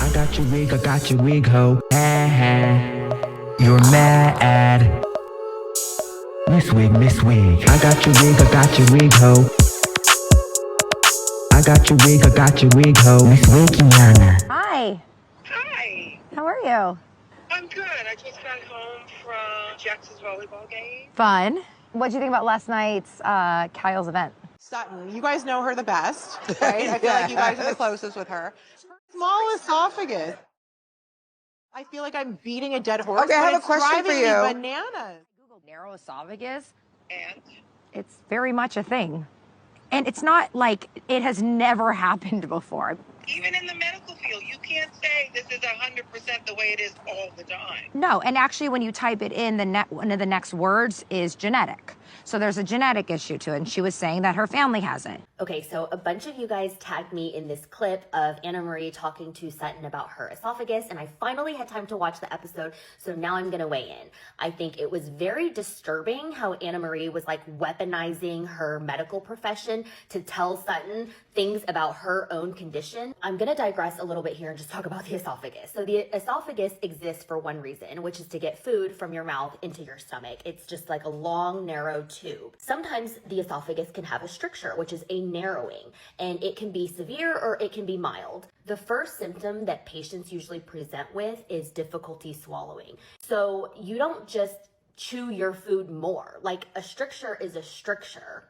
I got your wig, ho. Ha ha. You're mad. Miss Wig. I got your wig, ho. I got your wig, ho. Miss Wikiana. Hi. Hi. How are you? I'm good. I just got home from Jackson's volleyball game. Fun. What do you think about last night's Kyle's event? Sutton, you guys know her the best, right? I feel like you guys are the closest with her. Small esophagus. I feel like I'm beating a dead horse. Okay, I but have a it's question for driving me you. bananas. Google narrow esophagus. And It's very much a thing. And it's not like it has never happened before. even in the medical field, you can't say this is 100% the way it is all the time. No, and actually when you type it in, one of the next words is genetic. So there's a genetic issue to it, and she was saying that her family has it. Okay, so a bunch of you guys tagged me in this clip of Annemarie talking to Sutton about her esophagus, and I finally had time to watch the episode, so now I'm gonna weigh in. I think it was very disturbing how Annemarie was like weaponizing her medical profession to tell Sutton things about her own condition. I'm gonna digress a little bit here and just talk about the esophagus. So the esophagus exists for one reason, which is to get food from your mouth into your stomach. It's just like a long, narrow tube. Sometimes the esophagus can have a stricture, which is a narrowing, and it can be severe or it can be mild. The first symptom that patients usually present with is difficulty swallowing. So you don't just chew your food more. Like a stricture is a stricture.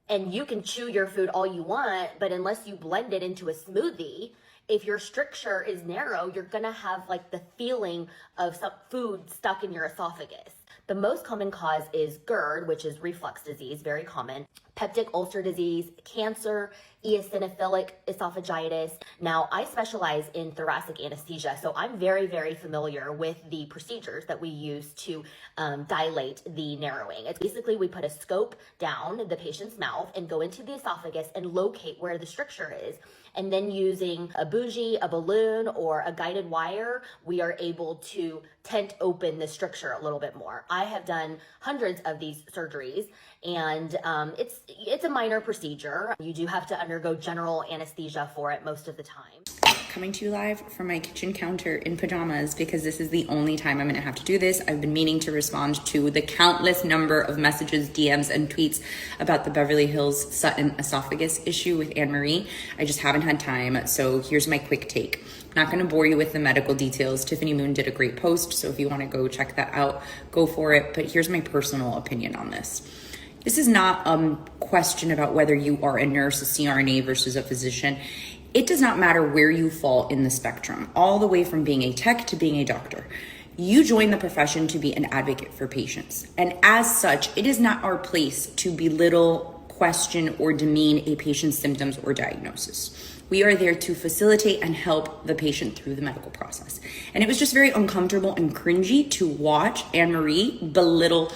And you can chew your food all you want, but unless you blend it into a smoothie, if your stricture is narrow, you're gonna have like the feeling of some food stuck in your esophagus. The most common cause is GERD, which is reflux disease, very common, peptic ulcer disease, cancer, eosinophilic esophagitis. Now, I specialize in thoracic anesthesia, so I'm very, very familiar with the procedures that we use to dilate the narrowing. It's basically we put a scope down the patient's mouth and go into the esophagus and locate where the stricture is. And then using a bougie, a balloon, or a guided wire, we are able to tent open the stricture a little bit more. I have done hundreds of these surgeries, and it's a minor procedure. You do have to undergo general anesthesia for it most of the time. Coming to you live from my kitchen counter in pajamas because this is the only time I'm gonna have to do this. I've been meaning to respond to the countless number of messages, DMs, and tweets about the Beverly Hills Sutton esophagus issue with Annemarie. I just haven't had time, so here's my quick take. I'm not gonna bore you with the medical details. Tiffany Moon did a great post, so if you wanna go check that out, go for it. But here's my personal opinion on this. This is not a question about whether you are a nurse, a CRNA versus a physician. It does not matter where you fall in the spectrum, all the way from being a tech to being a doctor. You join the profession to be an advocate for patients. And as such, it is not our place to belittle, question, or demean a patient's symptoms or diagnosis. We are there to facilitate and help the patient through the medical process. And it was just very uncomfortable and cringy to watch Annemarie belittle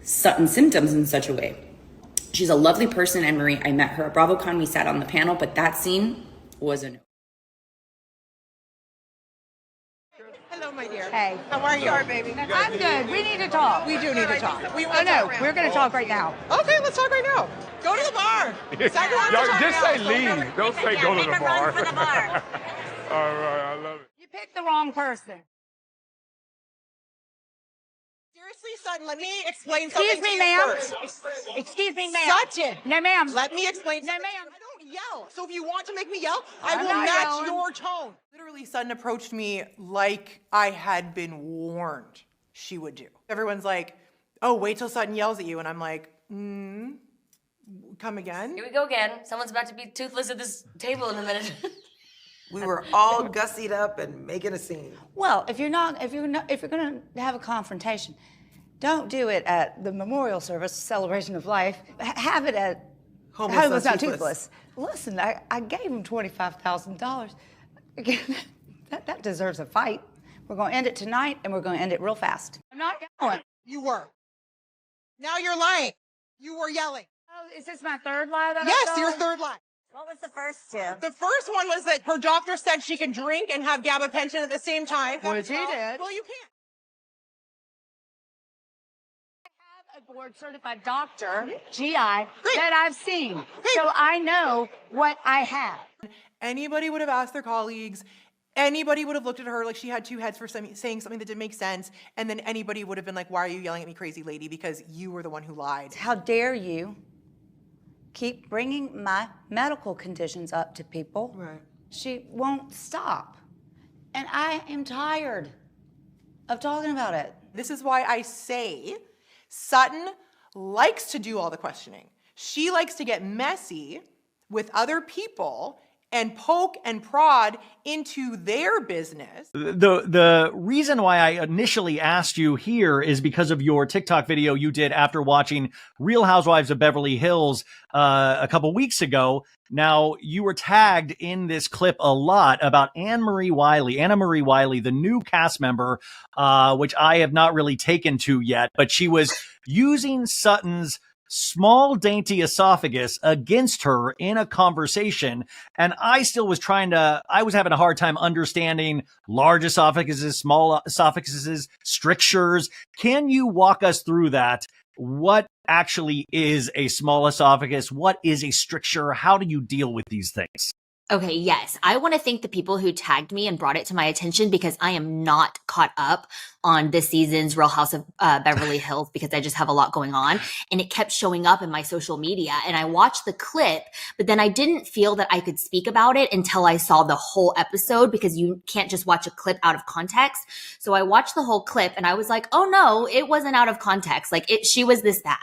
Sutton's symptoms in such a way. She's a lovely person, Annemarie. I met her at BravoCon. We sat on the panel, but that scene was a no. Hello, my dear. Hey. How are you? Sorry, baby. I'm good. We need to talk. We do need to talk. We Oh, no, we're going to talk right now. Okay, let's talk right now. Go to the bar. Just say leave. Don't say go to the bar. For the bar. All right, I love it. You picked the wrong person. Seriously, Sutton, let me explain something Excuse me, to you ma'am. first. Excuse me, ma'am. Sutton. No, ma'am. Let me explain. No, something. ma'am. I don't yell. So if you want to make me yell, I I'm will not match yelling. your tone. Literally, Sutton approached me like I had been warned she would do. Everyone's like, oh, wait till Sutton yells at you. And I'm like, come again? Here we go again. Someone's about to be toothless at this table in a minute. We were all gussied up and making a scene. Well, if you're going to have a confrontation, don't do it at the memorial service, celebration of life. Have it at Homeless Not Toothless. Listen, I gave him $25,000. Again, that deserves a fight. We're going to end it tonight, and we're going to end it real fast. I'm not yelling. You were. Now you're lying. You were yelling. Oh, is this my third lie that Yes, I your told? third lie. What was the first two? The first one was that her doctor said she can drink and have gabapentin at the same time. Which he did. Well, you can't. I have a board-certified doctor, GI, that I've seen. So I know what I have. Anybody would have asked their colleagues, Anybody would have looked at her like she had two heads for saying something that didn't make sense, and then anybody would have been like, why are you yelling at me, crazy lady? Because you were the one who lied. How dare you keep bringing my medical conditions up to people? Right. She won't stop. And I am tired of talking about it. This is why I say Sutton likes to do all the questioning. She likes to get messy with other people and poke and prod into their business. The reason why I initially asked you here is because of your TikTok video you did after watching Real Housewives of Beverly Hills a couple weeks ago. Now, you were tagged in this clip a lot about Annemarie Wiley, the new cast member, which I have not really taken to yet, but she was using Sutton's small, dainty esophagus against her in a conversation. And I still was I was having a hard time understanding large esophaguses, small esophaguses, strictures. Can you walk us through that? What actually is a small esophagus? What is a stricture? How do you deal with these things? Okay, yes. I want to thank the people who tagged me and brought it to my attention because I am not caught up on this season's Real House of Beverly Hills because I just have a lot going on. And it kept showing up in my social media. And I watched the clip, but then I didn't feel that I could speak about it until I saw the whole episode because you can't just watch a clip out of context. So I watched the whole clip and I was like, oh no, it wasn't out of context. Like she was this bad.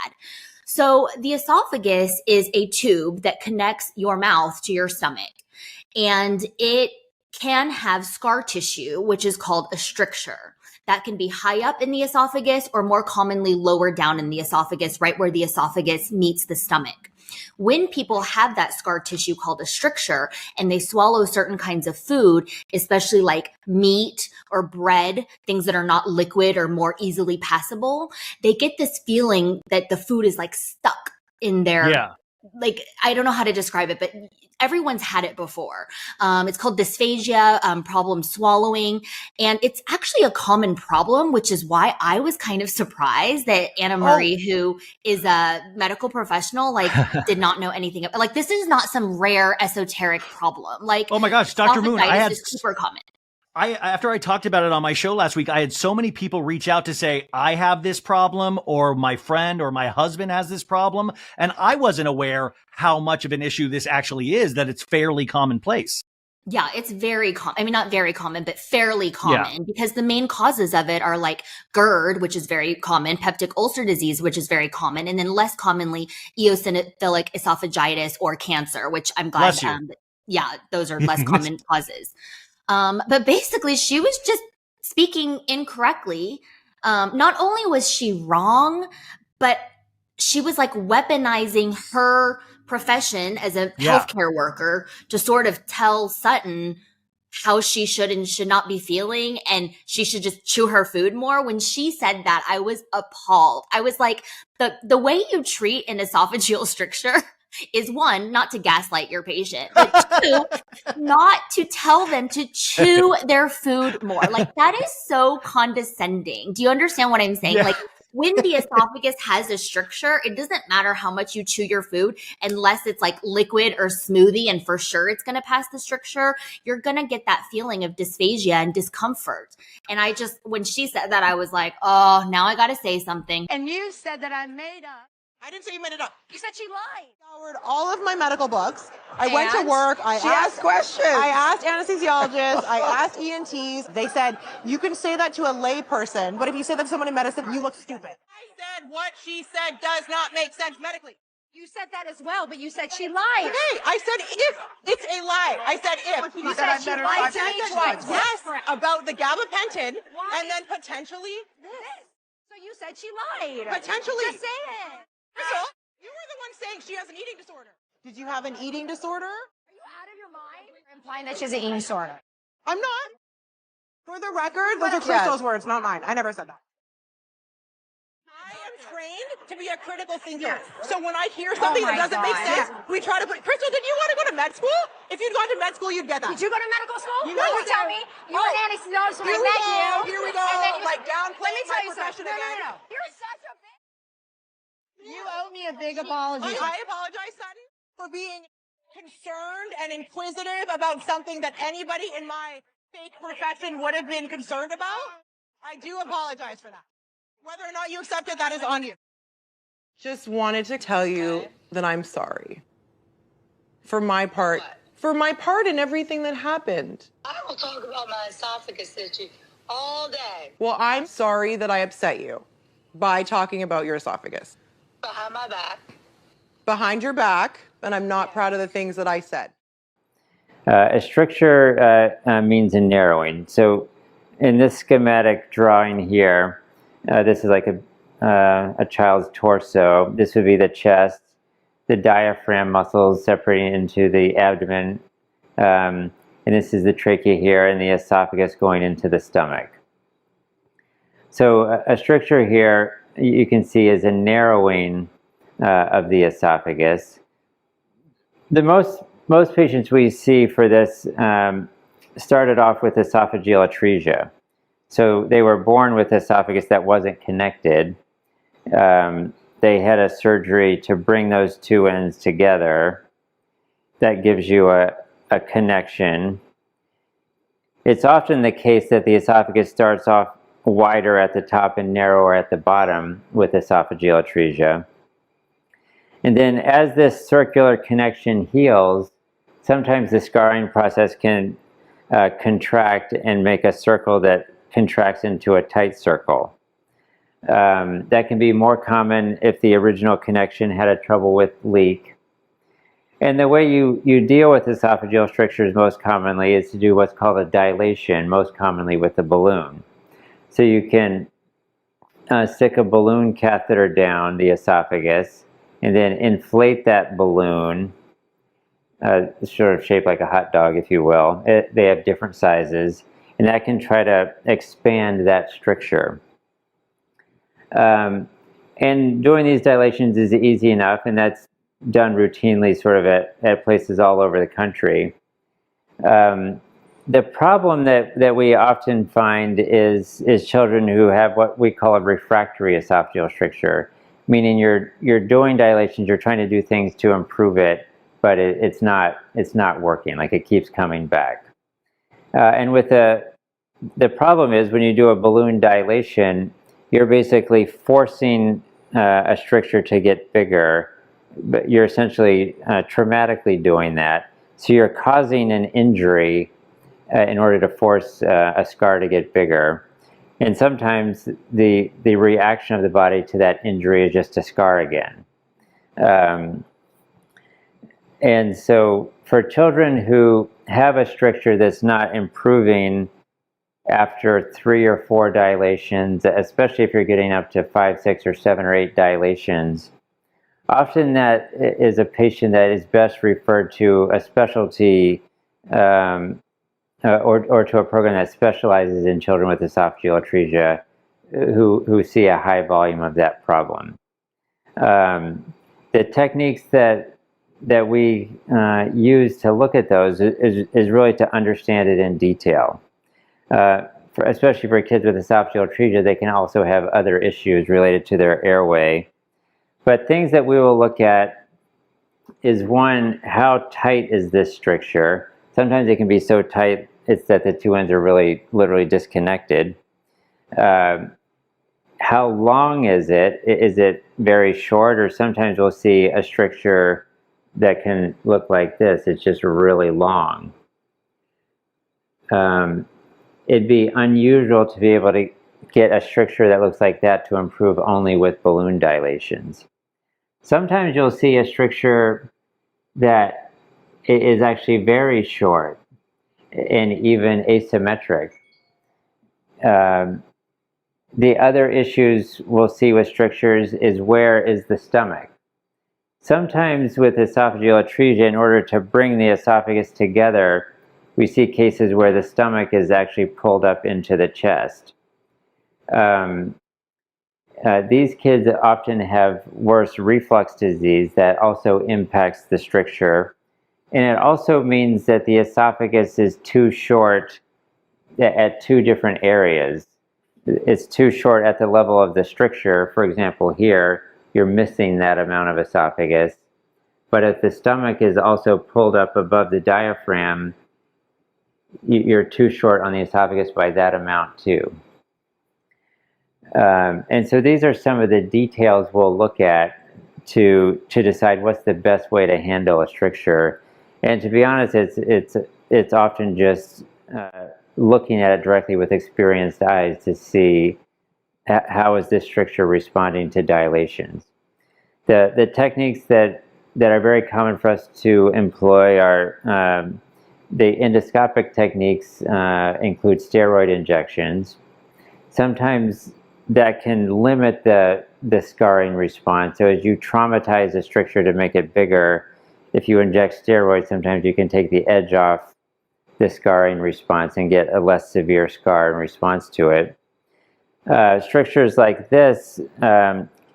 So the esophagus is a tube that connects your mouth to your stomach. And it can have scar tissue, which is called a stricture. That can be high up in the esophagus or more commonly lower down in the esophagus, right where the esophagus meets the stomach. When people have that scar tissue called a stricture and they swallow certain kinds of food, especially like meat or bread, things that are not liquid or more easily passable, they get this feeling that the food is like stuck in their like, I don't know how to describe it, but everyone's had it before. It's called dysphagia, problem swallowing. And it's actually a common problem, which is why I was kind of surprised that Annemarie, who is a medical professional, like did not know anything. Like, this is not some rare esoteric problem. Like, oh my gosh, Dr. Moon, I had is super common. After I talked about it on my show last week, I had so many people reach out to say, I have this problem, or my friend or my husband has this problem. And I wasn't aware how much of an issue this actually is, that it's fairly commonplace. Yeah, it's very common. I mean, not very common, but fairly common because the main causes of it are like GERD, which is very common, peptic ulcer disease, which is very common, and then less commonly eosinophilic esophagitis or cancer, which I'm glad. Those are less common causes. But basically she was just speaking incorrectly. Not only was she wrong, but she was like weaponizing her profession as a healthcare worker to sort of tell Sutton how she should and should not be feeling. And she should just chew her food more. When she said that, I was appalled. I was like, the way you treat an esophageal stricture is one, not to gaslight your patient, but two, not to tell them to chew their food more. Like, that is so condescending. Do you understand what I'm saying? Like, when the esophagus has a stricture, it doesn't matter how much you chew your food unless it's like liquid or smoothie, and for sure it's going to pass the stricture. You're going to get that feeling of dysphagia and discomfort. And I just, when she said that, I was like, oh, now I got to say something. And you said that I made up. I didn't say you made it up. You said she lied. I scoured all of my medical books. I went to work. I asked questions. I asked anesthesiologists. I asked ENTs. They said, you can say that to a lay person, but if you say that to someone in medicine, you look stupid. I said what she said does not make sense medically. You said that as well, but you said she lied. Okay, I said if it's a lie. I said if. You said she lied to me twice. Yes, about the gabapentin and then potentially this. So you said she lied. Potentially. Just say it. Crystal, you were the one saying she has an eating disorder. Did you have an eating disorder? Are you out of your mind? You're implying that she has an eating disorder. I'm not. For the record, those are Crystal's words, not mine. I never said that. I am trained to be a critical thinker. So when I hear something that doesn't make sense, we try to put, Crystal, did you want to go to med school? If you'd gone to med school, you'd get that. Did you go to medical school? You know you tell me. You were an anesthesiologist when I met you. Here we go. And then you, like downplaying my profession again. No. You're such a bitch. You owe me a big apology. I apologize, Sutton, for being concerned and inquisitive about something that anybody in my fake profession would have been concerned about. I do apologize for that. Whether or not you accept it, that is on you. Just wanted to tell you that I'm sorry. For my part. For my part in everything that happened. I will talk about my esophagus issue all day. Well, I'm sorry that I upset you by talking about your esophagus. Behind my back. Behind your back, and I'm not proud of the things that I said. A stricture means a narrowing. So in this schematic drawing here, this is like a child's torso. This would be the chest, the diaphragm muscles separating into the abdomen, and this is the trachea here, and the esophagus going into the stomach. So a stricture here, you can see, is a narrowing of the esophagus. The most patients we see for this started off with esophageal atresia. So they were born with esophagus that wasn't connected. They had a surgery to bring those two ends together. That gives you a connection. It's often the case that the esophagus starts off wider at the top and narrower at the bottom with esophageal atresia. And then as this circular connection heals, sometimes the scarring process can contract and make a circle that contracts into a tight circle. That can be more common if the original connection had a trouble with leak. And the way you deal with esophageal strictures most commonly is to do what's called a dilation, most commonly with a balloon. So you can stick a balloon catheter down the esophagus and then inflate that balloon, sort of shaped like a hot dog, if you will. They have different sizes, and that can try to expand that stricture. And doing these dilations is easy enough, and that's done routinely sort of at places all over the country. The problem that we often find is children who have what we call a refractory esophageal stricture, meaning you're doing dilations, you're trying to do things to improve it, but it's not working, like it keeps coming back. And with the problem is when you do a balloon dilation, you're basically forcing a stricture to get bigger, but you're essentially traumatically doing that. So you're causing an injury in order to force a scar to get bigger. And sometimes the reaction of the body to that injury is just to scar again. And so for children who have a stricture that's not improving after 3 or 4 dilations, especially if you're getting up to 5, 6, or 7 or 8 dilations, often that is a patient that is best referred to a specialty or to a program that specializes in children with esophageal atresia who see a high volume of that problem. The techniques that we use to look at those is really to understand it in detail. Especially for kids with esophageal atresia, they can also have other issues related to their airway. But things that we will look at is, one, how tight is this stricture? Sometimes it can be so tight it's that the two ends are really literally disconnected. How long is it? Is it very short? Or sometimes we'll see a stricture that can look like this. It's just really long. It'd be unusual to be able to get a stricture that looks like that to improve only with balloon dilations. Sometimes you'll see a stricture that is actually very short and even asymmetric. The other issues we'll see with strictures is, where is the stomach? Sometimes with esophageal atresia, in order to bring the esophagus together, we see cases where the stomach is actually pulled up into the chest. These kids often have worse reflux disease that also impacts the stricture. And it also means that the esophagus is too short at 2 different areas. It's too short at the level of the stricture. For example, here, you're missing that amount of esophagus. But if the stomach is also pulled up above the diaphragm, you're too short on the esophagus by that amount too. And so these are some of the details we'll look at to decide what's the best way to handle a stricture. And to be honest, it's often just looking at it directly with experienced eyes to see how is this stricture responding to dilations. The techniques that are very common for us to employ are the endoscopic techniques include steroid injections. Sometimes that can limit the scarring response. So as you traumatize the stricture to make it bigger, if you inject steroids, sometimes you can take the edge off the scarring response and get a less severe scar in response to it. Strictures like this,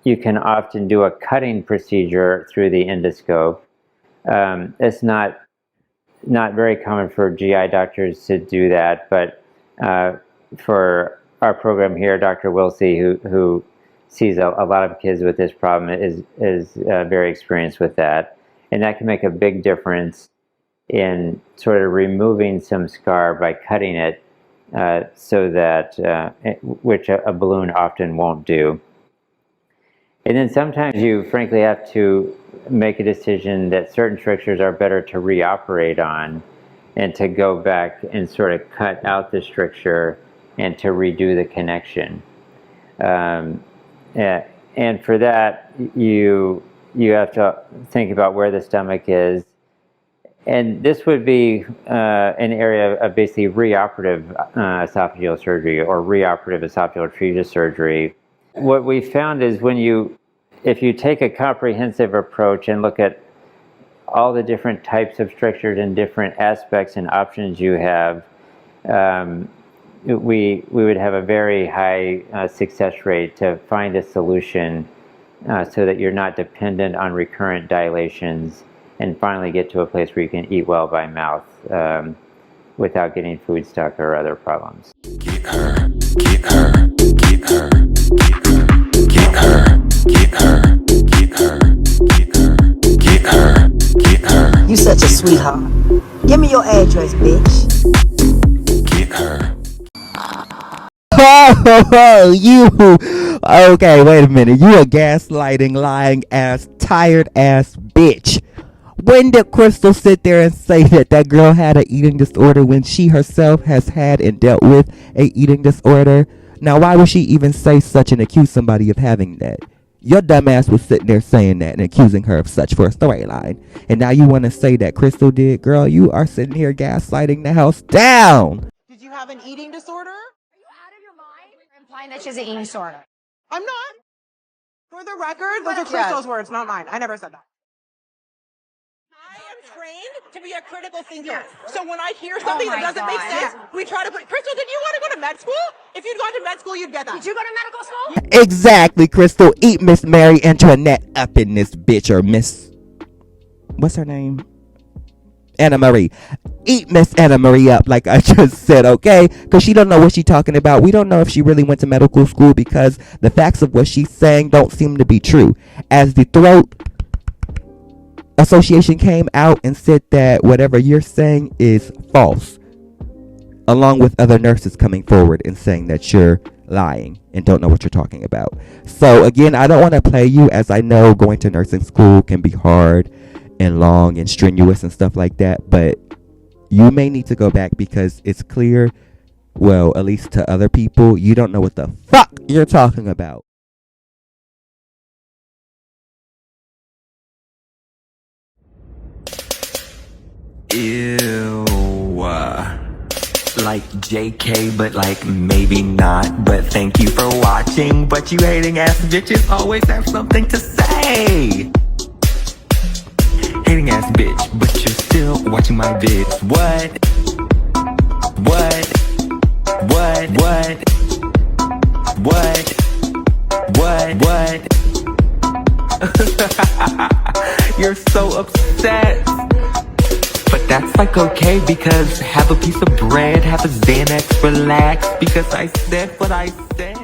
you can often do a cutting procedure through the endoscope. It's not very common for GI doctors to do that, but for our program here, Dr. Wilsey, who sees a lot of kids with this problem, is very experienced with that. And that can make a big difference in sort of removing some scar by cutting it, so that, which a balloon often won't do. And then sometimes you frankly have to make a decision that certain strictures are better to reoperate on and to go back and sort of cut out the stricture and to redo the connection. And for that, you have to think about where the stomach is. And this would be an area of basically reoperative esophageal surgery or reoperative esophageal atresia surgery. What we found is if you take a comprehensive approach and look at all the different types of strictures and different aspects and options you have, we would have a very high success rate to find a solution so that you're not dependent on recurrent dilations and finally get to a place where you can eat well by mouth without getting food stuck or other problems. Get her, get her, get her, get her, get her, get her, get her, get her, get her, get her. You such a sweetheart. Give me your address, bitch. Get her. Oh, you. Okay, wait a minute. You a gaslighting, lying ass, tired ass bitch. When did Crystal sit there and say that girl had an eating disorder when she herself has had and dealt with a eating disorder? Now, why would she even say such and accuse somebody of having that? Your dumbass was sitting there saying that and accusing her of such for a storyline. And now you want to say that Crystal did? Girl, you are sitting here gaslighting the house down. Did you have an eating disorder? Are you out of your mind? You're implying that she has an eating disorder. I'm not. For the record, those are Crystal's words, not mine. I never said that. I am trained to be a critical thinker. So when I hear something that doesn't make sense, we try to put... Crystal, did you want to go to med school? If you'd gone to med school, you'd get that. Did you go to medical school? Exactly, Crystal. Eat Miss Mary Antoinette up in this bitch, or Miss... What's her name? Annemarie. Eat Miss Annemarie up, like I just said, okay? Because she don't know what she's talking about. We don't know if she really went to medical school because the facts of what she's saying don't seem to be true. As the Throat Association came out and said that whatever you're saying is false, along with other nurses coming forward and saying that you're lying and don't know what you're talking about. So again, I don't want to play you, as I know going to nursing school can be hard and long and strenuous and stuff like that, but you may need to go back because it's clear, well, at least to other people, you don't know what the fuck you're talking about. Ew. Like JK, but like maybe not. But thank you for watching. But you hating ass bitches always have something to say. Hating ass bitch, but you're still watching my vids. What? What? What? What? What? You're so obsessed. But that's like okay, because have a piece of bread, have a Xanax, relax, because I said what I said.